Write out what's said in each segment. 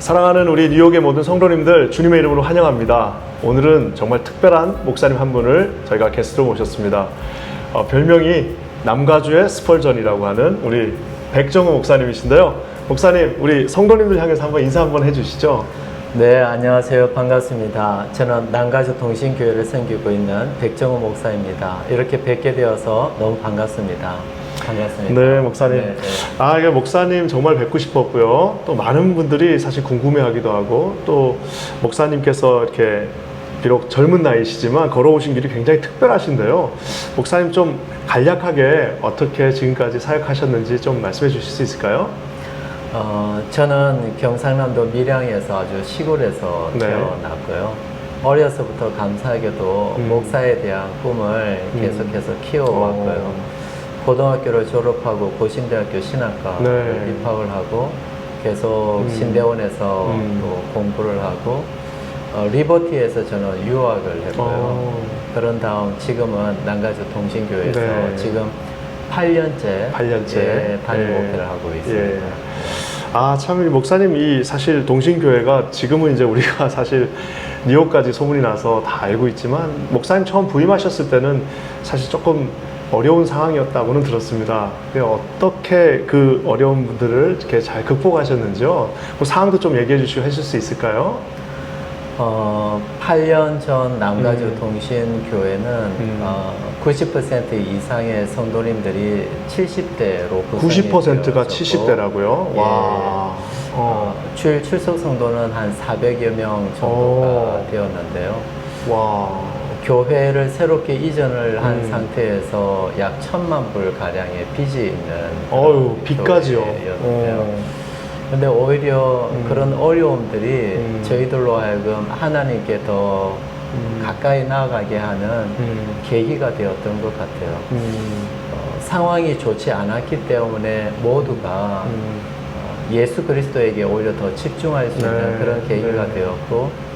사랑하는 우리 뉴욕의 모든 성도님들, 주님의 이름으로 환영합니다. 오늘은 정말 특별한 목사님 한 분을 저희가 게스트로 모셨습니다. 별명이 남가주의 스펄전이라고 하는 우리 백정우 목사님이신데요. 목사님, 우리 성도님들 향해서 한번 인사 한번 해주시죠. 네, 안녕하세요. 반갑습니다. 저는 남가주 동신교회를 섬기고 있는 백정우 목사입니다. 이렇게 뵙게 되어서 너무 반갑습니다. 반갑습니다. 네, 목사님. 네, 네. 이게 목사님 정말 뵙고 싶었고요. 또 많은 분들이 사실 궁금해하기도 하고, 또 목사님께서 이렇게 비록 젊은 나이시지만 걸어오신 길이 굉장히 특별하신데요. 목사님 좀 간략하게 어떻게 지금까지 사역하셨는지 좀 말씀해 주실 수 있을까요? 저는 경상남도 밀양에서 아주 시골에서 네. 태어났고요. 어려서부터 감사하게도 목사에 대한 꿈을 계속해서 키워왔고요. 고등학교를 졸업하고 고신대학교 신학과를 네. 입학을 하고 계속 신대원에서 또 공부를 하고 리버티에서 저는 유학을 했고요. 그런 다음 지금은 남가주 동신교회에서 네. 지금 8년째 예, 담임 예. 목회를 하고 있습니다. 예. 참, 목사님, 이 사실 동신교회가 지금은 이제 우리가 사실 뉴욕까지 소문이 나서 다 알고 있지만, 목사님 처음 부임하셨을 때는 사실 조금 어려운 상황이었다고는 들었습니다. 어떻게 그 어려운 분들을 이렇게 잘 극복하셨는지요? 그 상황도 좀 얘기해 주시고 하실 수 있을까요? 8년 전 남가주 동신교회는 90% 이상의 성도님들이 70대로 90%가 70대라고요? 예. 와. 주일 출석 성도는 한 400여 명 정도가 되었는데요. 와. 교회를 새롭게 이전을 한 상태에서 약 1,000만 불 가량의 빚이 있는 빚까지요? 교회였는데요. 근데 오히려 그런 어려움들이 저희들로 하여금 하나님께 더 가까이 나아가게 하는 계기가 되었던 것 같아요. 상황이 좋지 않았기 때문에 모두가 예수 그리스도에게 오히려 더 집중할 수 있는 그런 계기가 되었고,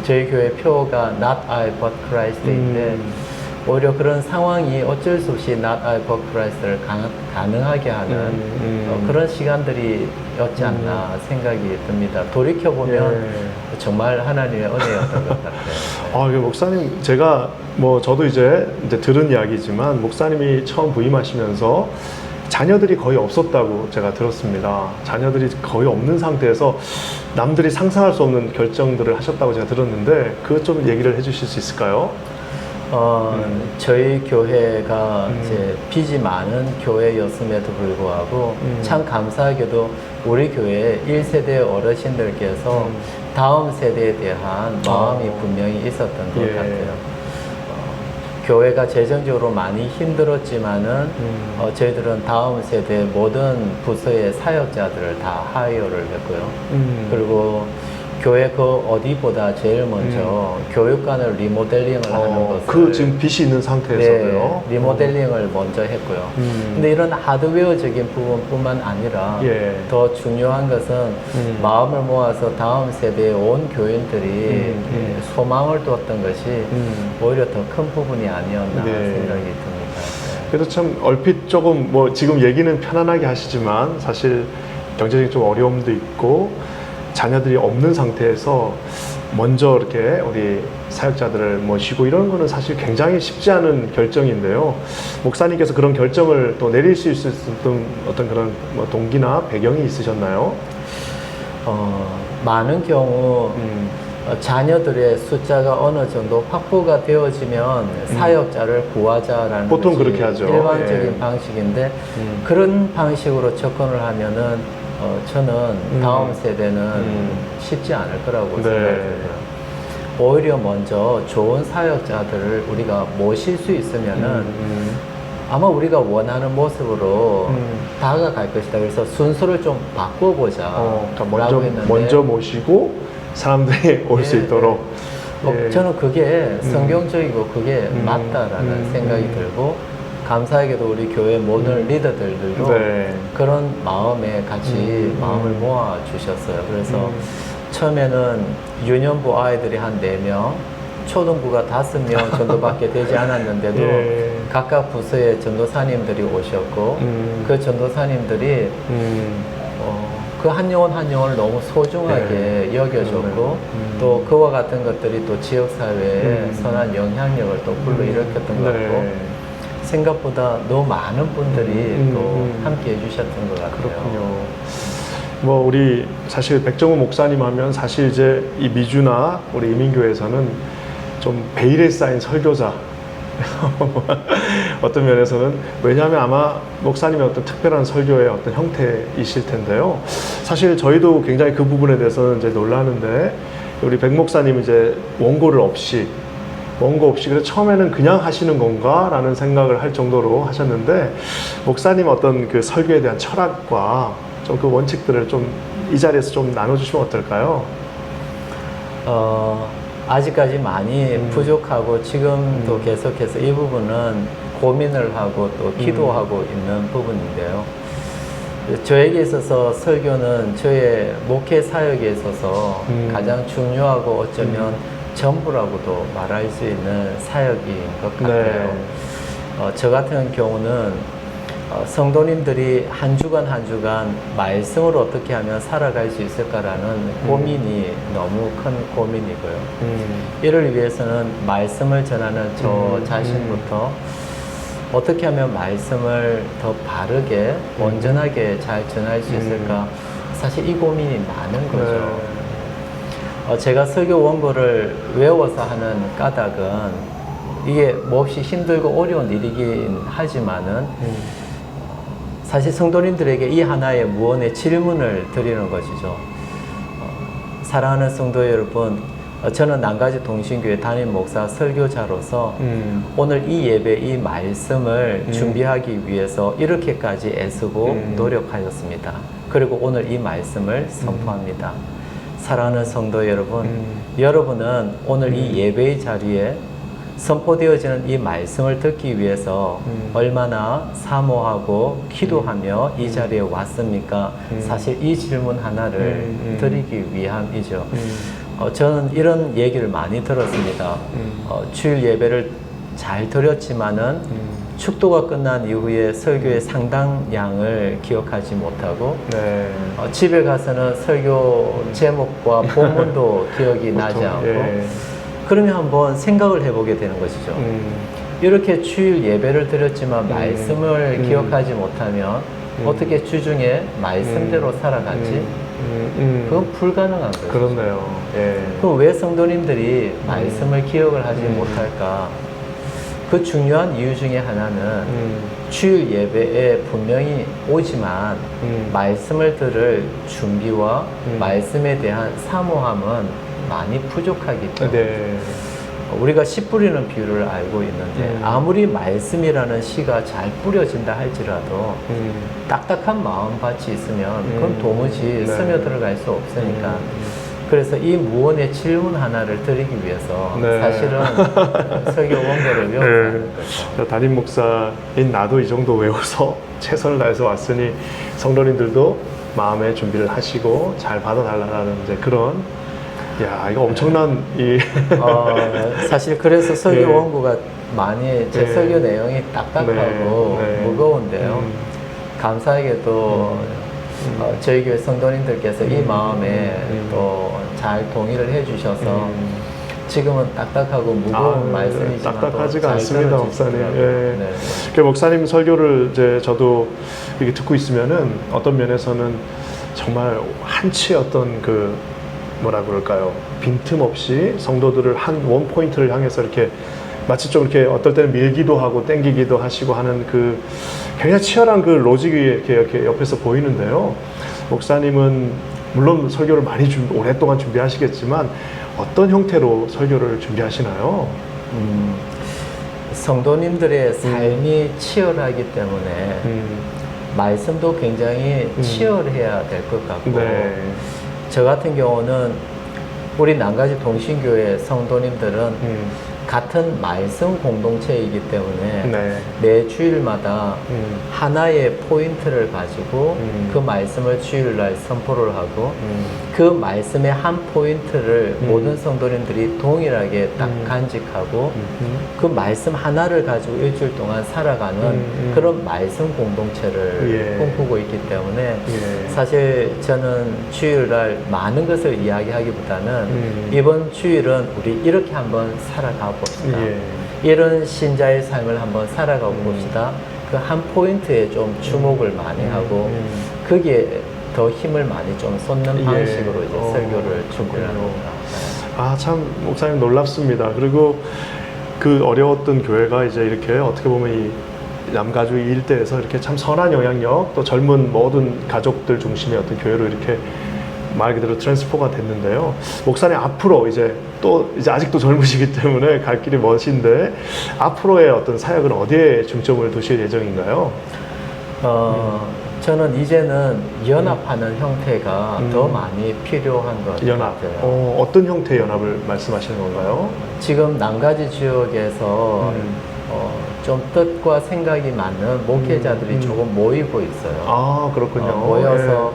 저희 교회 표가 Not I but Christ인데 오히려 그런 상황이 어쩔 수 없이 Not I but Christ를 가능하게 하는 그런 시간들이었지 않나 생각이 듭니다. 돌이켜보면 정말 하나님의 은혜였던 것 같아요. 목사님, 제가 저도 이제 들은 이야기지만, 목사님이 처음 부임하시면서 자녀들이 거의 없었다고 제가 들었습니다. 자녀들이 거의 없는 상태에서 남들이 상상할 수 없는 결정들을 하셨다고 제가 들었는데, 그것 좀 얘기를 해주실 수 있을까요? 저희 교회가 이제 빚이 많은 교회였음에도 불구하고 참 감사하게도 우리 교회 1세대 어르신들께서 다음 세대에 대한 마음이 분명히 있었던 것 같아요. 교회가 재정적으로 많이 힘들었지만은 저희들은 다음 세대 모든 부서의 사역자들을 다 하이어를 했고요. 그리고 교회 그 어디보다 제일 먼저 교육관을 리모델링을 하는 것을 지금 빚이 있는 상태에서도요? 네, 리모델링을 먼저 했고요. 근데 이런 하드웨어적인 부분뿐만 아니라 더 중요한 것은 마음을 모아서 다음 세대의 온 교인들이 소망을 두었던 것이 오히려 더 큰 부분이 아니었나 생각이 듭니다. 그래서 참 얼핏 조금 지금 얘기는 편안하게 하시지만, 사실 경제적인 좀 어려움도 있고 자녀들이 없는 상태에서 먼저 이렇게 우리 사역자들을 모시고 이런 거는 사실 굉장히 쉽지 않은 결정인데요. 목사님께서 그런 결정을 또 내릴 수 있었던 어떤 그런 동기나 배경이 있으셨나요? 많은 경우 자녀들의 숫자가 어느 정도 확보가 되어지면 사역자를 구하자라는 보통 것이 그렇게 하죠. 일반적인 방식인데, 그런 방식으로 접근을 하면은 저는 다음 세대는 쉽지 않을 거라고 생각해요. 오히려 먼저 좋은 사역자들을 우리가 모실 수 있으면은 아마 우리가 원하는 모습으로 다가갈 것이다. 그래서 순서를 좀 바꿔보자. 먼저 모시고 사람들이 올 수 있도록. 저는 그게 성경적이고 그게 맞다라는 생각이 들고, 감사하게도 우리 교회 모든 리더들도 그런 마음에 같이 마음을 모아 주셨어요. 그래서 처음에는 유년부 아이들이 한 4명, 초등부가 5명 정도밖에 되지 않았는데도 각각 부서의 전도사님들이 오셨고, 그 전도사님들이 그 한 영혼 한 영혼을 너무 소중하게 여겨줬고 또 그와 같은 것들이 또 지역사회에 선한 영향력을 또 불러일으켰던 것 같고 생각보다 너무 많은 분들이 또 함께 해주셨던 것 같아요. 그렇군요. 뭐 우리 사실 백정우 목사님 하면 사실 이제 이 미주나 우리 이민교회에서는 좀 베일에 쌓인 설교자 어떤 면에서는 왜냐하면 아마 목사님의 어떤 특별한 설교의 어떤 형태이실 텐데요. 사실 저희도 굉장히 그 부분에 대해서는 이제 놀라는데 우리 백 목사님 이제 원고 없이 그래서 처음에는 그냥 하시는 건가라는 생각을 할 정도로 하셨는데 목사님 어떤 그 설교에 대한 철학과 좀 그 원칙들을 좀 이 자리에서 좀 나눠주시면 어떨까요? 아직까지 많이 부족하고 지금도 계속해서 이 부분은 고민을 하고 또 기도하고 있는 부분인데요. 저에게 있어서 설교는 저의 목회 사역에 있어서 가장 중요하고 어쩌면 전부라고도 말할 수 있는 사역인 것 같아요. 저 같은 경우는 성도님들이 한 주간 한 주간 말씀을 어떻게 하면 살아갈 수 있을까라는 고민이 너무 큰 고민이고요. 이를 위해서는 말씀을 전하는 저 자신부터 어떻게 하면 말씀을 더 바르게 온전하게 잘 전할 수 있을까, 사실 이 고민이 많은 거죠. 제가 설교 원고를 외워서 하는 까닭은 이게 몹시 힘들고 어려운 일이긴 하지만은 사실 성도님들에게 이 하나의 무언의 질문을 드리는 것이죠. 사랑하는 성도 여러분, 저는 난가지 동신교회 담임 목사 설교자로서 오늘 이 예배, 이 말씀을 준비하기 위해서 이렇게까지 애쓰고 노력하였습니다. 그리고 오늘 이 말씀을 선포합니다. 사랑하는 성도 여러분, 여러분은 오늘 이 예배의 자리에 선포되어지는 이 말씀을 듣기 위해서 얼마나 사모하고 기도하며 이 자리에 왔습니까? 사실 이 질문 하나를 드리기 위함이죠. 저는 이런 얘기를 많이 들었습니다. 주일 예배를 잘 드렸지만은 축도가 끝난 이후에 설교의 상당량을 기억하지 못하고 집에 가서는 설교 제목과 본문도 기억이 나지 않고 그러면 한번 생각을 해보게 되는 것이죠. 이렇게 주일 예배를 드렸지만 말씀을 기억하지 못하면 어떻게 주중에 말씀대로 살아가지? 그건 불가능한 거죠. 그렇네요. 그럼 왜 성도님들이 말씀을 기억을 하지 못할까? 그 중요한 이유 중에 하나는 주일 예배에 분명히 오지만 말씀을 들을 준비와 말씀에 대한 사모함은 많이 부족하기 때문에 우리가 씨 뿌리는 비유를 알고 있는데 아무리 말씀이라는 씨가 잘 뿌려진다 할지라도 딱딱한 마음밭이 있으면 그건 도무지 스며들어갈 수 없으니까 그래서 이 무언의 질문 하나를 드리기 위해서 사실은 설교 원고를 외우는 거죠. 담임 목사인 나도 이 정도 외워서 최선을 다해서 왔으니 성도님들도 마음의 준비를 하시고 잘 받아달라는 이제 그런 이거 엄청난 사실 그래서 설교 원고가 많이 제 설교 내용이 딱딱하고 무거운데요. 감사하게도 저희 교회 성도님들께서 이 마음에 또 잘 동의를 해주셔서 지금은 딱딱하고 무거운 말씀이지만 딱딱하지가 않습니다, 목사님. 목사님 설교를 이제 저도 이렇게 듣고 있으면은 어떤 면에서는 정말 한치의 어떤 그 뭐라 그럴까요? 빈틈없이 성도들을 한 원 포인트를 향해서 이렇게 마치 좀 이렇게 어떨 때는 밀기도 하고 땡기기도 하시고 하는 그 굉장히 치열한 그 로직이 이렇게 옆에서 보이는데요. 목사님은 물론 설교를 많이 오랫동안 준비하시겠지만 어떤 형태로 설교를 준비하시나요? 성도님들의 삶이 치열하기 때문에 말씀도 굉장히 치열해야 될 것 같고 저 같은 경우는 우리 난가지 동신교회 성도님들은 같은 말씀 공동체이기 때문에 네. 매 주일마다 하나의 포인트를 가지고 그 말씀을 주일날 선포를 하고 그 말씀의 한 포인트를 모든 성도님들이 동일하게 딱 간직하고 그 말씀 하나를 가지고 일주일 동안 살아가는 그런 말씀 공동체를 예. 꿈꾸고 있기 때문에 예. 사실 저는 주일날 많은 것을 이야기하기보다는 이번 주일은 우리 이렇게 한번 살아가 봅시다. 예. 이런 신자의 삶을 한번 살아가 봅시다. 그 한 포인트에 좀 주목을 많이 하고 거기에 더 힘을 많이 좀 쏟는 예. 방식으로 이제 설교를 준비를 그렇군요. 합니다. 아, 참 목사님 놀랍습니다. 그리고 그 어려웠던 교회가 이제 이렇게 어떻게 보면 이 남가주 일대에서 이렇게 참 선한 영향력, 또 젊은 모든 가족들 중심의 어떤 교회로 이렇게 말 그대로 트랜스포가 됐는데요. 목사님 앞으로 이제 아직도 젊으시기 때문에 갈 길이 먼신데 앞으로의 어떤 사역은 어디에 중점을 두실 예정인가요? 저는 이제는 연합하는 형태가 더 많이 필요한 것 연합. 같아요. 어떤 형태의 연합을 말씀하시는 건가요? 지금 남가지 지역에서 좀 뜻과 생각이 맞는 목회자들이 조금 모이고 있어요. 아, 그렇군요. 모여서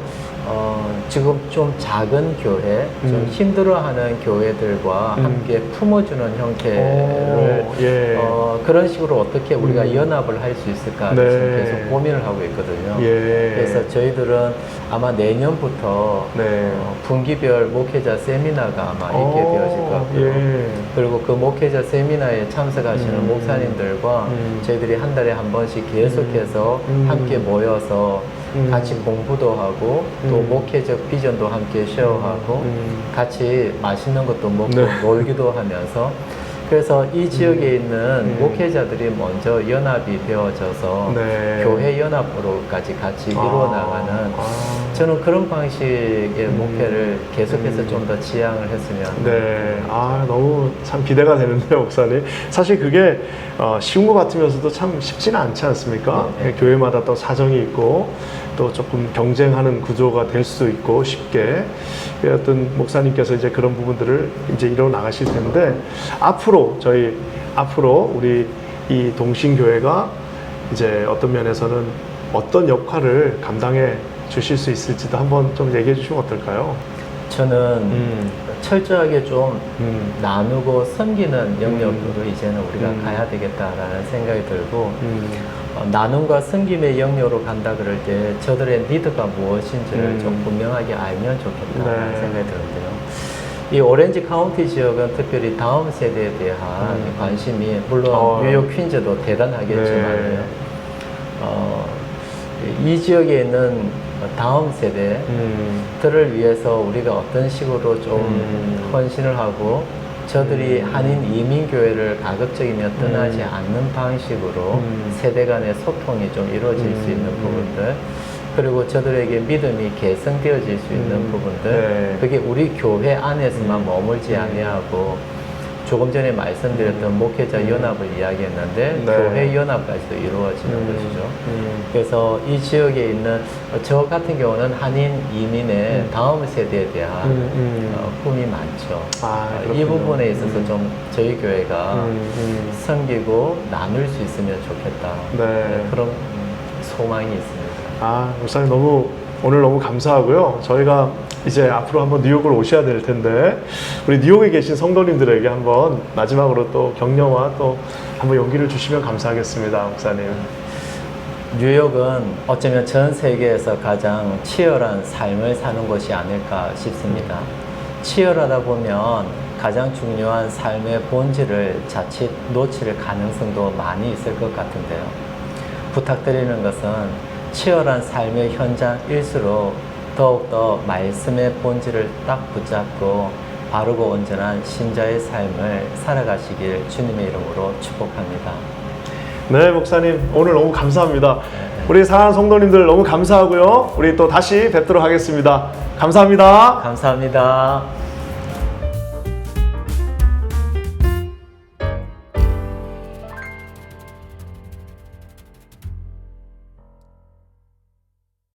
지금 좀 작은 교회, 좀 힘들어하는 교회들과 함께 품어주는 형태를 예. 그런 식으로 어떻게 우리가 연합을 할 수 있을까 네. 지금 계속 고민을 하고 있거든요. 예. 그래서 저희들은 아마 내년부터 네. 분기별 목회자 세미나가 아마 있게 되어질 것 같고요. 예. 그리고 그 목회자 세미나에 참석하시는 목사님들과 저희들이 한 달에 한 번씩 계속해서 함께 모여서 같이 공부도 하고 또 목회적 비전도 함께 쉐어하고 같이 맛있는 것도 먹고 네. 놀기도 하면서 그래서 이 지역에 있는 목회자들이 먼저 연합이 되어져서 네. 교회 연합으로까지 같이 이루어 나가는 저는 그런 방식의 목회를 계속해서 좀 더 지향을 했으면 네. 아, 너무 참 기대가 되는데요, 목사님. 사실 그게 쉬운 것 같으면서도 참 쉽지는 않지 않습니까? 네. 교회마다 또 사정이 있고 또 조금 경쟁하는 구조가 될 수 있고 쉽게 어떤 목사님께서 이제 그런 부분들을 이제 이뤄 나가실 텐데 앞으로 우리 이 동신교회가 이제 어떤 면에서는 어떤 역할을 감당해 주실 수 있을지도 한번 좀 얘기해 주시면 어떨까요? 저는 철저하게 좀 나누고 섬기는 영역으로 이제는 우리가 가야 되겠다라는 생각이 들고 나눔과 섬김의 영역으로 간다 그럴 때 저들의 니드가 무엇인지를 좀 분명하게 알면 좋겠다라는 네. 생각이 드는데요. 이 오렌지 카운티 지역은 특별히 다음 세대에 대한 관심이 물론 뉴욕 퀸즈도 대단하겠지만요. 네. 이 지역에 있는 다음 세대들을 위해서 우리가 어떤 식으로 좀 헌신을 하고 저들이 한인 이민교회를 가급적이면 떠나지 않는 방식으로 세대 간의 소통이 좀 이루어질 수 있는 부분들 그리고 저들에게 믿음이 개성되어질 수 있는 부분들 네. 그게 우리 교회 안에서만 머물지 아니하고 조금 전에 말씀드렸던 목회자 연합을 이야기했는데 네. 교회 연합까지도 이루어지는 것이죠. 그래서 이 지역에 있는 저 같은 경우는 한인 이민의 다음 세대에 대한 꿈이 많죠. 아, 이 그렇군요. 부분에 있어서 좀 저희 교회가 섬기고 나눌 수 있으면 좋겠다. 네. 그런 소망이 있습니다. 아, 목사님 오늘 너무 감사하고요. 저희가 이제 앞으로 한번 뉴욕을 오셔야 될 텐데 우리 뉴욕에 계신 성도님들에게 한번 마지막으로 또 격려와 또 한번 용기를 주시면 감사하겠습니다, 목사님. 뉴욕은 어쩌면 전 세계에서 가장 치열한 삶을 사는 곳이 아닐까 싶습니다. 치열하다 보면 가장 중요한 삶의 본질을 자칫 놓칠 가능성도 많이 있을 것 같은데요. 부탁드리는 것은 치열한 삶의 현장일수록 더욱더 말씀의 본질을 딱 붙잡고 바르고 온전한 신자의 삶을 살아가시길 주님의 이름으로 축복합니다. 네, 목사님 오늘 너무 감사합니다. 우리 사랑하는 성도님들 너무 감사하고요. 우리 또 다시 뵙도록 하겠습니다. 감사합니다. 감사합니다.